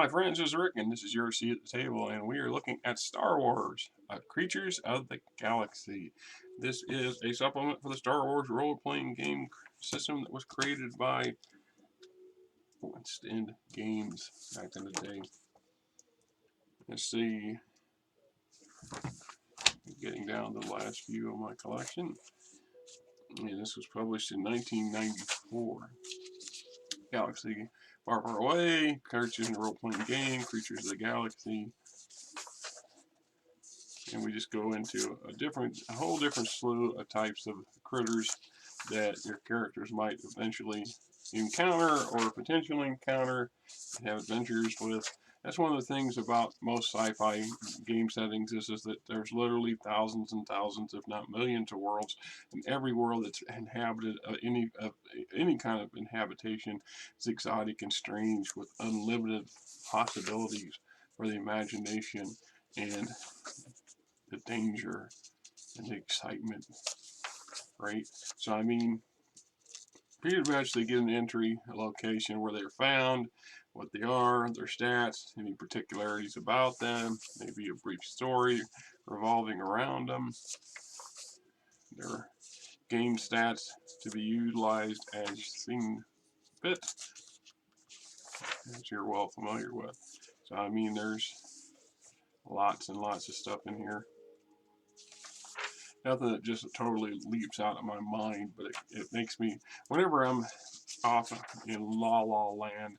friends, this is Rick, and this is your seat at the table, and we are looking at Star Wars, Creatures of the Galaxy. This is a supplement for the Star Wars role-playing game system that was created by West End Games back in the day. Let's see, getting down to the last few of my collection. And this was published in 1994. Galaxy Far, Far Away, cartoon role-playing game, Creatures of the Galaxy. And we just go into a whole different slew of types of critters that your characters might eventually encounter or potentially encounter and have adventures with. That's one of the things about most sci-fi game settings is that there's literally thousands and thousands, if not millions, of worlds, and every world that's inhabited any kind of inhabitation is exotic and strange with unlimited possibilities for the imagination and the danger and the excitement, right? So I mean, pretty much they get an entry, a location where they're found, what they are, their stats, any particularities about them, maybe a brief story revolving around them, their game stats to be utilized as seen fit, as you're well familiar with. So I mean, there's lots and lots of stuff in here. Nothing that just totally leaps out of my mind, but it makes me, whenever I'm off in la la land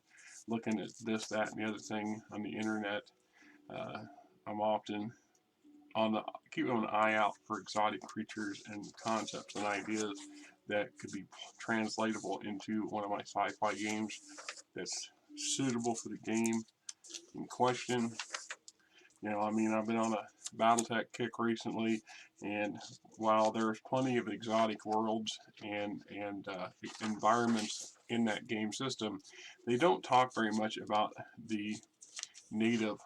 looking at this, that, and the other thing on the internet, I'm often keeping an eye out for exotic creatures and concepts and ideas that could be translatable into one of my sci-fi games that's suitable for the game in question. You know, I mean, I've been on a BattleTech kick recently, and while there's plenty of exotic worlds and environments in that game system, they don't talk very much about the native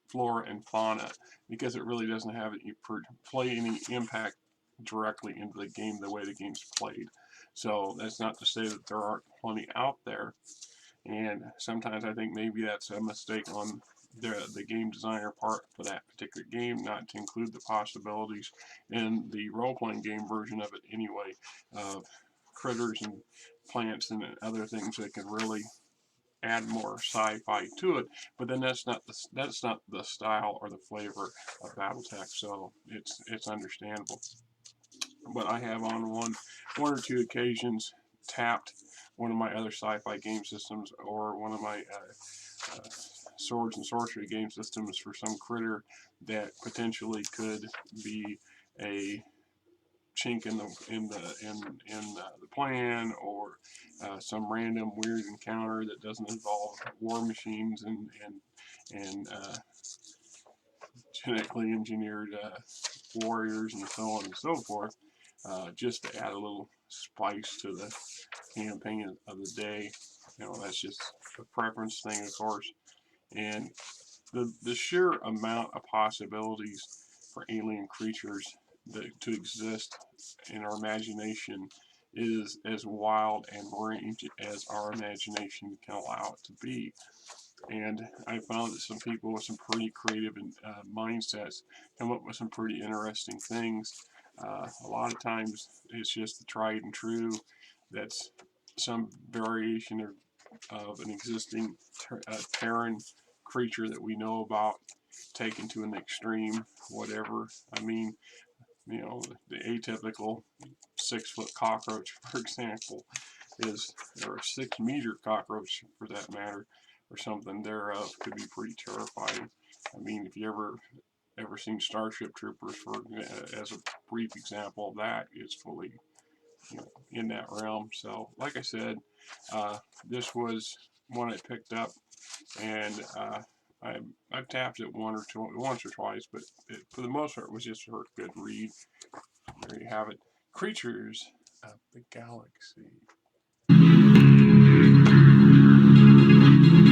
flora and fauna because it really doesn't have any impact directly into the game the way the game's played. So that's not to say that there aren't plenty out there, and sometimes I think maybe that's a mistake on the game designer part for that particular game, not to include the possibilities in the role-playing game version of it anyway, of critters and plants and other things that can really add more sci-fi to it. But then that's not the style or the flavor of BattleTech, so it's understandable. But I have on one or two occasions tapped one of my other sci-fi game systems or one of my swords and sorcery game systems for some critter that potentially could be a chink in the plan, or some random weird encounter that doesn't involve war machines and genetically engineered warriors and so on and so forth, just to add a little spice to the campaign of the day. You know, that's just a preference thing, of course. And the sheer amount of possibilities for alien creatures to exist in our imagination is as wild and range as our imagination can allow it to be. And I found that some people with some pretty creative mindsets come up with some pretty interesting things. A lot of times it's just the tried and true that's some variation of an existing Terran creature that we know about, taken to an extreme, whatever. I mean, you know, the atypical 6-foot cockroach, for example, or a 6-meter cockroach for that matter, or something thereof, could be pretty terrifying. I mean, if you ever seen Starship Troopers, as a brief example of that, it's fully, you know, in that realm. So, like I said, this was one I picked up, and I've tapped it once or twice, but for the most part, it was just a good read. There you have it, Creatures of the Galaxy.